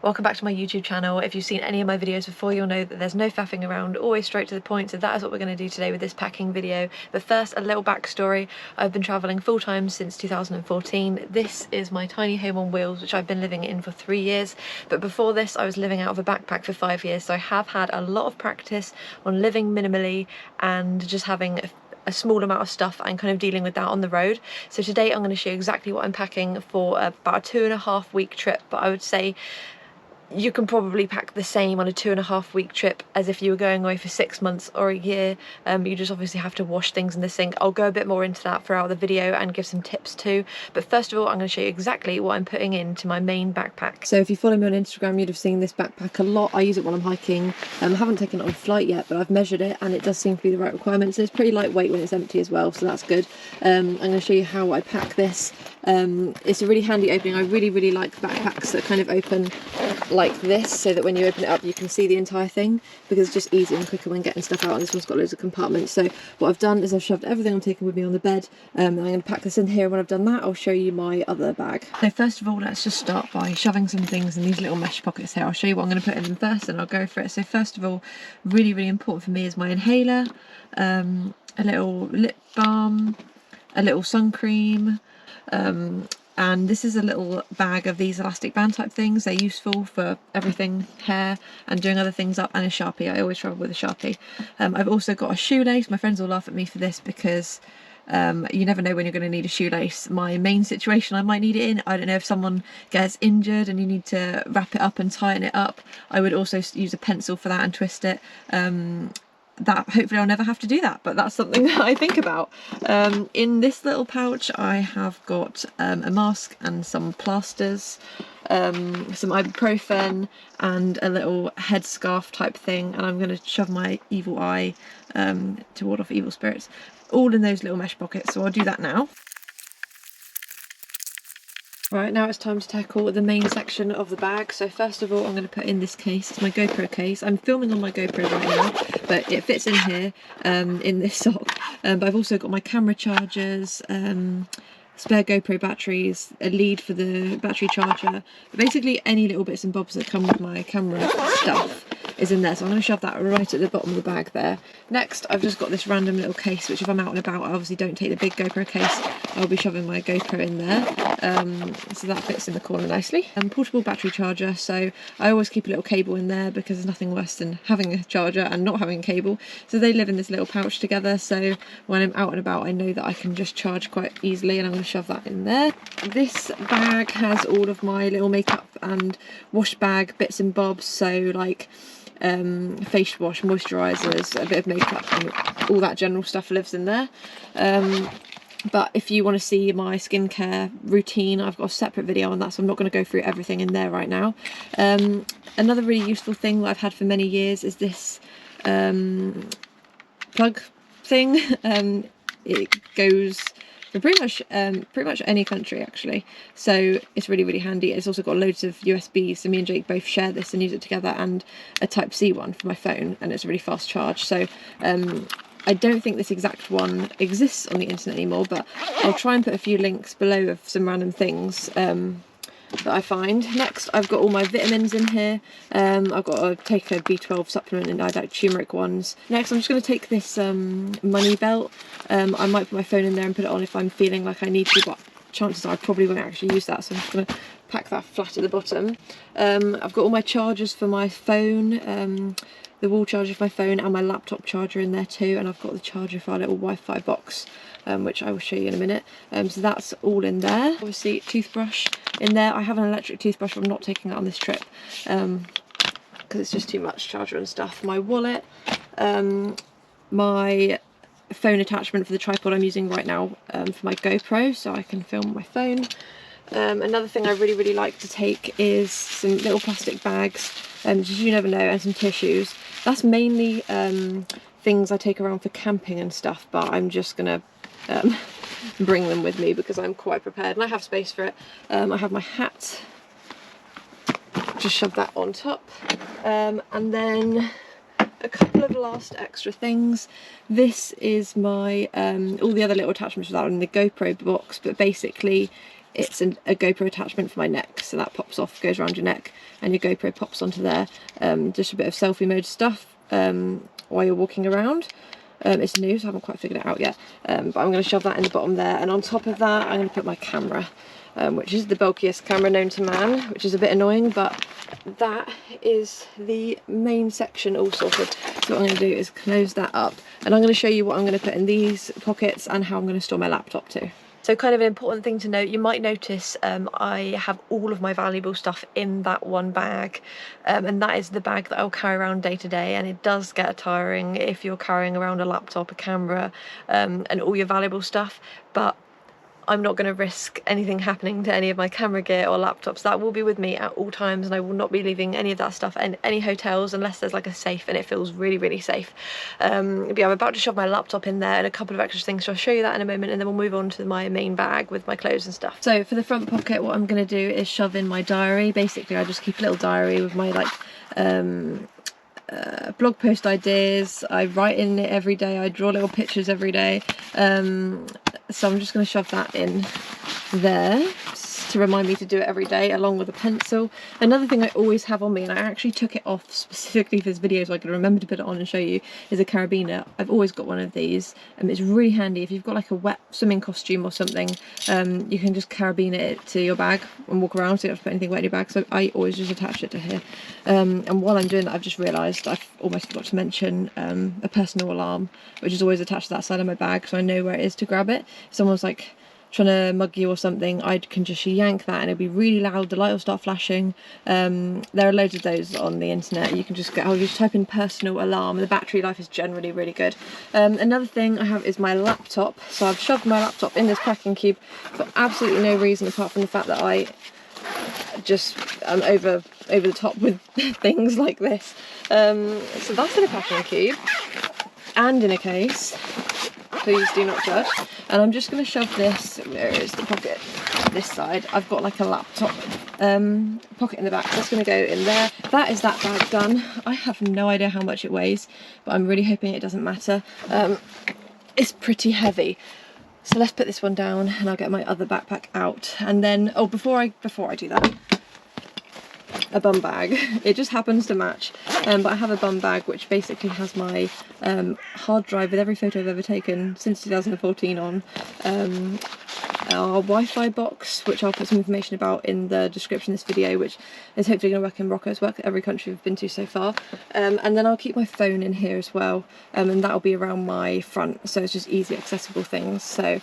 Welcome back to my YouTube channel. If you've seen any of my videos before, you'll know that there's no faffing around, always straight to the point, so that is what we're going to do today with this packing video. But first, a little backstory. I've been travelling full-time since 2014. This is my tiny home on wheels, which I've been living in for 3 years, but before this I was living out of a backpack for 5 years, so I have had a lot of practice on living minimally and just having a small amount of stuff and kind of dealing with that on the road. So today I'm going to show you exactly what I'm packing for about a 2.5 week trip, but I would say you can probably pack the same on a 2.5 week trip as if you were going away for 6 months or a year. You just obviously have to wash things in the sink. I'll go a bit more into that throughout the video and give some tips too, but first of all I'm going to show you exactly what I'm putting into my main backpack. So if you follow me on Instagram, you'd have seen this backpack a lot. I use it while I'm hiking. I haven't taken it on flight yet, but I've measured it and it does seem to be the right requirements. It's pretty lightweight when it's empty as well, so that's good. I'm going to show you how I pack this. It's a really handy opening. I really like backpacks that kind of open like this, so that when you open it up you can see the entire thing, because it's just easier and quicker when getting stuff out, and this one's got loads of compartments. So what I've done is I've shoved everything I'm taking with me on the bed, and I'm going to pack this in here. When I've done that, I'll show you my other bag. So first of all, let's just start by shoving some things in these little mesh pockets here. I'll show you what I'm going to put in them first and I'll go for it. So first of all, really important for me is my inhaler, a little lip balm, a little sun cream, and this is a little bag of these elastic band type things. They're useful for everything, hair and doing other things up, and a Sharpie. I always travel with a Sharpie. I've also got a shoelace. My friends will laugh at me for this because you never know when you're going to need a shoelace. My main situation I might need it in, I don't know, if someone gets injured and you need to wrap it up and tighten it up, I would also use a pencil for that and twist it. That hopefully I'll never have to do that, but that's something that I think about. In this little pouch I have got a mask and some plasters, some ibuprofen and a little headscarf type thing, and I'm going to shove my evil eye to ward off evil spirits all in those little mesh pockets, so I'll do that now. Right, now it's time to tackle the main section of the bag. So first of all, I'm going to put in this case. It's my GoPro case. I'm filming on my GoPro right now, but it fits in here, in this sock. But I've also got my camera chargers, spare GoPro batteries, a lead for the battery charger. Basically any little bits and bobs that come with my camera stuff is in there, so I'm going to shove that right at the bottom of the bag there. Next, I've just got this random little case, which if I'm out and about, I obviously don't take the big GoPro case. I'll be shoving my GoPro in there, so that fits in the corner nicely. Portable battery charger, so I always keep a little cable in there because there's nothing worse than having a charger and not having a cable. So they live in this little pouch together, so when I'm out and about I know that I can just charge quite easily, and I'm going to shove that in there. This bag has all of my little makeup and wash bag bits and bobs, so like face wash, moisturisers, a bit of makeup, and all that general stuff lives in there. But if you want to see my skincare routine, I've got a separate video on that, so I'm not going to go through everything in there right now. Another really useful thing that I've had for many years is this plug thing. It goes for pretty much any country actually, so it's really handy. It's also got loads of USBs, so me and Jake both share this and use it together, and a Type-C one for my phone, and it's a really fast charge. So I don't think this exact one exists on the internet anymore, but I'll try and put a few links below of some random things that I find. Next, I've got all my vitamins in here. I've got to take a B12 supplement, and I like turmeric ones. Next, I'm just going to take this money belt. I might put my phone in there and put it on if I'm feeling like I need to, but chances are I probably won't actually use that, so I'm just going to pack that flat at the bottom. I've got all my chargers for my phone, the wall charger for my phone, and my laptop charger in there too, and I've got the charger for our little Wi-Fi box, which I will show you in a minute. So that's all in there. Obviously toothbrush in there. I have an electric toothbrush, but I'm not taking that on this trip because it's just too much charger and stuff. My wallet, my phone attachment for the tripod I'm using right now for my GoPro, so I can film my phone. Another thing I really like to take is some little plastic bags, just you never know, and some tissues. That's mainly things I take around for camping and stuff, but I'm just gonna bring them with me because I'm quite prepared and I have space for it. I have my hat, just shove that on top, and then a couple of last extra things. This is my all the other little attachments that are in the GoPro box, but basically it's a GoPro attachment for my neck, so that pops off, goes around your neck, and your GoPro pops onto there. Just a bit of selfie mode stuff while you're walking around. It's new, so I haven't quite figured it out yet, but I'm going to shove that in the bottom there, and on top of that I'm going to put my camera, which is the bulkiest camera known to man, which is a bit annoying, but that is the main section all sorted. So what I'm going to do is close that up, and I'm going to show you what I'm going to put in these pockets and how I'm going to store my laptop too. So kind of an important thing to note, you might notice I have all of my valuable stuff in that one bag, and that is the bag that I'll carry around day to day, and it does get tiring if you're carrying around a laptop, a camera, and all your valuable stuff, but I'm not going to risk anything happening to any of my camera gear or laptops. That will be with me at all times, and I will not be leaving any of that stuff in any hotels unless there's like a safe and it feels really, really safe. But yeah, I'm about to shove my laptop in there and a couple of extra things, so I'll show you that in a moment, and then we'll move on to my main bag with my clothes and stuff. So for the front pocket, what I'm going to do is shove in my diary. Basically, I just keep a little diary with my like blog post ideas. I write in it every day, I draw little pictures every day, so I'm just going to shove that in there to remind me to do it every day, along with a pencil. Another thing I always have on me, and I actually took it off specifically for this video so I could remember to put it on and show you, is a carabiner. I've always got one of these, and it's really handy if you've got like a wet swimming costume or something. You can just carabiner it to your bag and walk around, so you don't have to put anything wet in your bag. So I always just attach it to here, and while I'm doing that, I've just realised I've almost forgot to mention a personal alarm, which is always attached to that side of my bag, so I know where it is to grab it. If someone's like trying to mug you or something, I can just yank that and it'll be really loud, the light will start flashing. There are loads of those on the internet. You can just get, I'll just type in personal alarm, the battery life is generally really good. Another thing I have is my laptop. So I've shoved my laptop in this packing cube for absolutely no reason apart from the fact that I just am over the top with things like this. So that's in a packing cube and in a case. Please do not judge. And I'm just going to shove this, where is the pocket? This side. I've got like a laptop pocket in the back. That's going to go in there. That is that bag done. I have no idea how much it weighs, but I'm really hoping it doesn't matter. It's pretty heavy. So let's put this one down and I'll get my other backpack out. And then, oh, before I do that, a bum bag. It just happens to match, but I have a bum bag which basically has my hard drive with every photo I've ever taken since 2014 on, our Wi-Fi box, which I'll put some information about in the description of this video, which is hopefully going to work in Morocco. It's worked every country we've been to so far, and then I'll keep my phone in here as well, and that'll be around my front, so it's just easy accessible things. So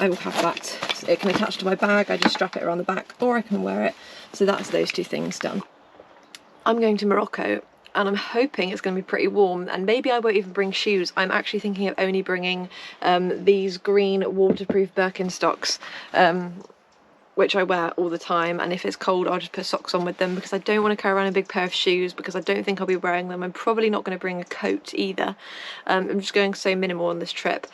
I will have that. It can attach to my bag, I just strap it around the back, or I can wear it. So that's those two things done. I'm going to Morocco and I'm hoping it's going to be pretty warm, and maybe I won't even bring shoes. I'm actually thinking of only bringing these green waterproof Birkenstocks, which I wear all the time, and if it's cold I'll just put socks on with them because I don't want to carry around a big pair of shoes because I don't think I'll be wearing them. I'm probably not going to bring a coat either. I'm just going so minimal on this trip.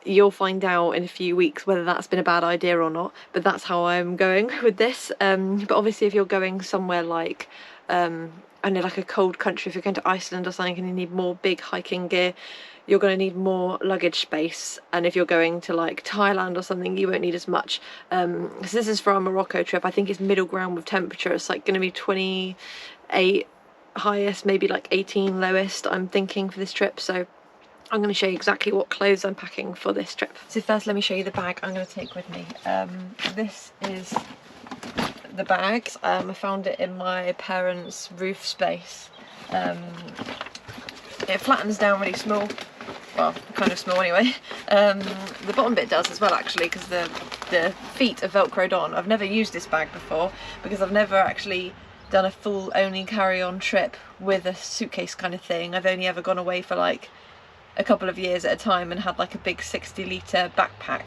You'll find out in a few weeks whether that's been a bad idea or not, but that's how I'm going with this. But obviously if you're going somewhere like I know, like a cold country, if you're going to Iceland or something and you need more big hiking gear, you're going to need more luggage space, and if you're going to like Thailand or something you won't need as much. So this is for our Morocco trip. I think it's middle ground with temperature. It's like going to be 28 highest, maybe like 18 lowest, I'm thinking, for this trip. So I'm going to show you exactly what clothes I'm packing for this trip. So first let me show you the bag I'm going to take with me. This is the bag. I found it in my parents' roof space. It flattens down really small, well, kind of small anyway. The bottom bit does as well actually, because the feet are velcroed on. I've never used this bag before because I've never actually done a full only carry-on trip with a suitcase kind of thing. I've only ever gone away for like a couple of years at a time and had like a big 60-litre backpack.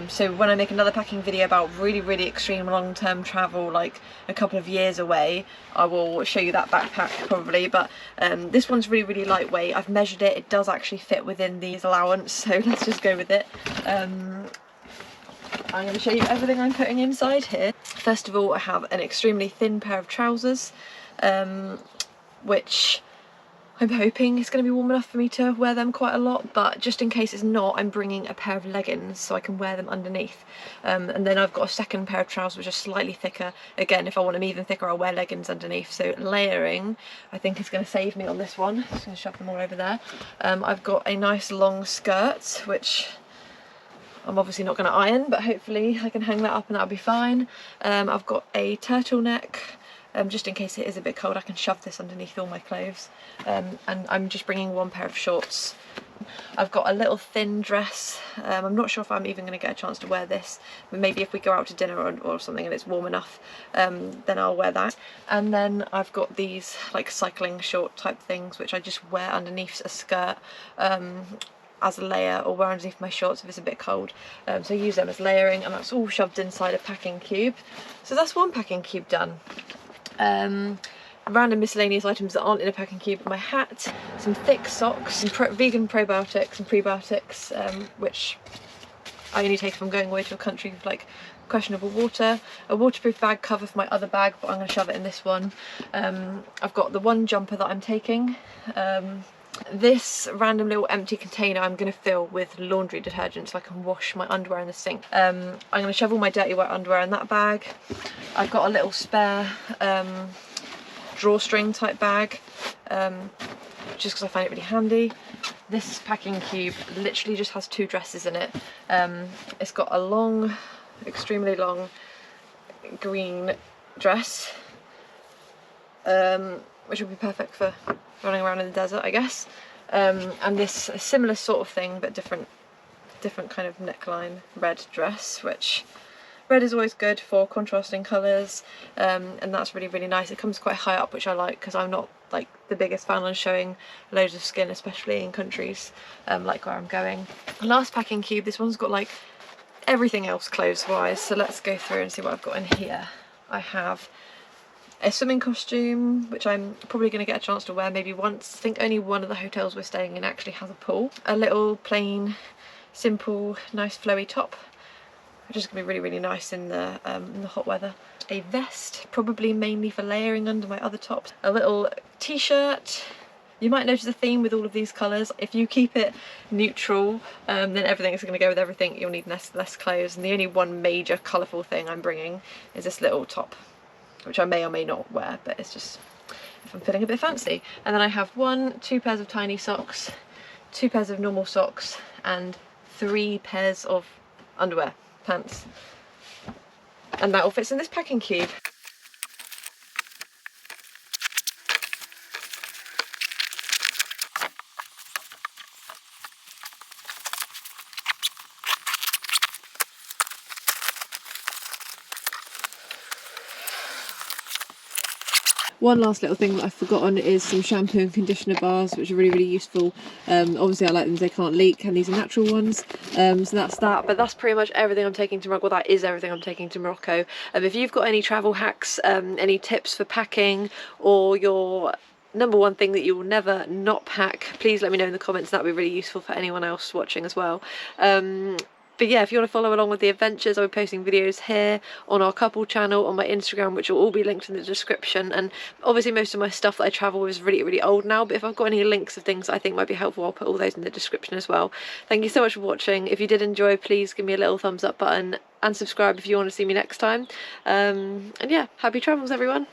So when I make another packing video about really extreme long-term travel, like a couple of years away, I will show you that backpack probably. But this one's really lightweight. I've measured it, it does actually fit within the allowance, so let's just go with it. I'm going to show you everything I'm putting inside here. First of all, I have an extremely thin pair of trousers, which I'm hoping it's going to be warm enough for me to wear them quite a lot, but just in case it's not, I'm bringing a pair of leggings so I can wear them underneath. And then I've got a second pair of trousers which are slightly thicker. Again, if I want them even thicker, I'll wear leggings underneath. So layering, I think, is going to save me on this one. Just going to shove them all over there. I've got a nice long skirt, which I'm obviously not going to iron, but hopefully I can hang that up and that'll be fine. I've got a turtleneck. Just in case it is a bit cold, I can shove this underneath all my clothes. And I'm just bringing one pair of shorts. I've got a little thin dress. I'm not sure if I'm even going to get a chance to wear this, but maybe if we go out to dinner or something and it's warm enough, then I'll wear that. And then I've got these like cycling short type things, which I just wear underneath a skirt as a layer, or wear underneath my shorts if it's a bit cold. So I use them as layering, and that's all shoved inside a packing cube. So that's one packing cube done. Random miscellaneous items that aren't in a packing cube: my hat, some thick socks, some vegan probiotics and prebiotics, which I only take if I'm going away to a country with like questionable water, a waterproof bag cover for my other bag, but I'm going to shove it in this one. I've got the one jumper that I'm taking. This random little empty container I'm going to fill with laundry detergent so I can wash my underwear in the sink. I'm going to shove all my dirty wet underwear in that bag. I've got a little spare drawstring type bag, just because I find it really handy. This packing cube literally just has 2 dresses in it. It's got a long, extremely long green dress, which would be perfect for running around in the desert, I guess. And this a similar sort of thing, but different kind of neckline red dress, which red is always good for contrasting colours, and that's really, really nice. It comes quite high up, which I like, because I'm not like the biggest fan on showing loads of skin, especially in countries like where I'm going. The last packing cube, this one's got like everything else clothes wise, so let's go through and see what I've got in here. I have a swimming costume, which I'm probably going to get a chance to wear maybe once. I think only one of the hotels we're staying in actually has a pool. A little plain, simple, nice flowy top, which is going to be really, really nice in the hot weather. A vest, probably mainly for layering under my other tops. A little t-shirt. You might notice a theme with all of these colours. If you keep it neutral, then everything is going to go with everything. You'll need less clothes, and the only one major colourful thing I'm bringing is this little top, which I may or may not wear, but it's just if I'm feeling a bit fancy. And then I have 2 pairs of tiny socks, 2 pairs of normal socks, and 3 pairs of underwear, pants. And that all fits in this packing cube. One last little thing that I've forgotten is some shampoo and conditioner bars, which are really, really useful. Obviously I like them because they can't leak, and these are natural ones. So that's that, but that's pretty much everything I'm taking to Morocco. Well, that is everything I'm taking to Morocco. If you've got any travel hacks, any tips for packing, or your #1 thing that you will never not pack, please let me know in the comments. That would be really useful for anyone else watching as well. But yeah, if you want to follow along with the adventures, I'll be posting videos here on our couple channel, on my Instagram, which will all be linked in the description. And obviously most of my stuff that I travel with is really, really old now, but if I've got any links of things that I think might be helpful, I'll put all those in the description as well. Thank you so much for watching. If you did enjoy, please give me a little thumbs up button and subscribe if you want to see me next time. And yeah, happy travels everyone.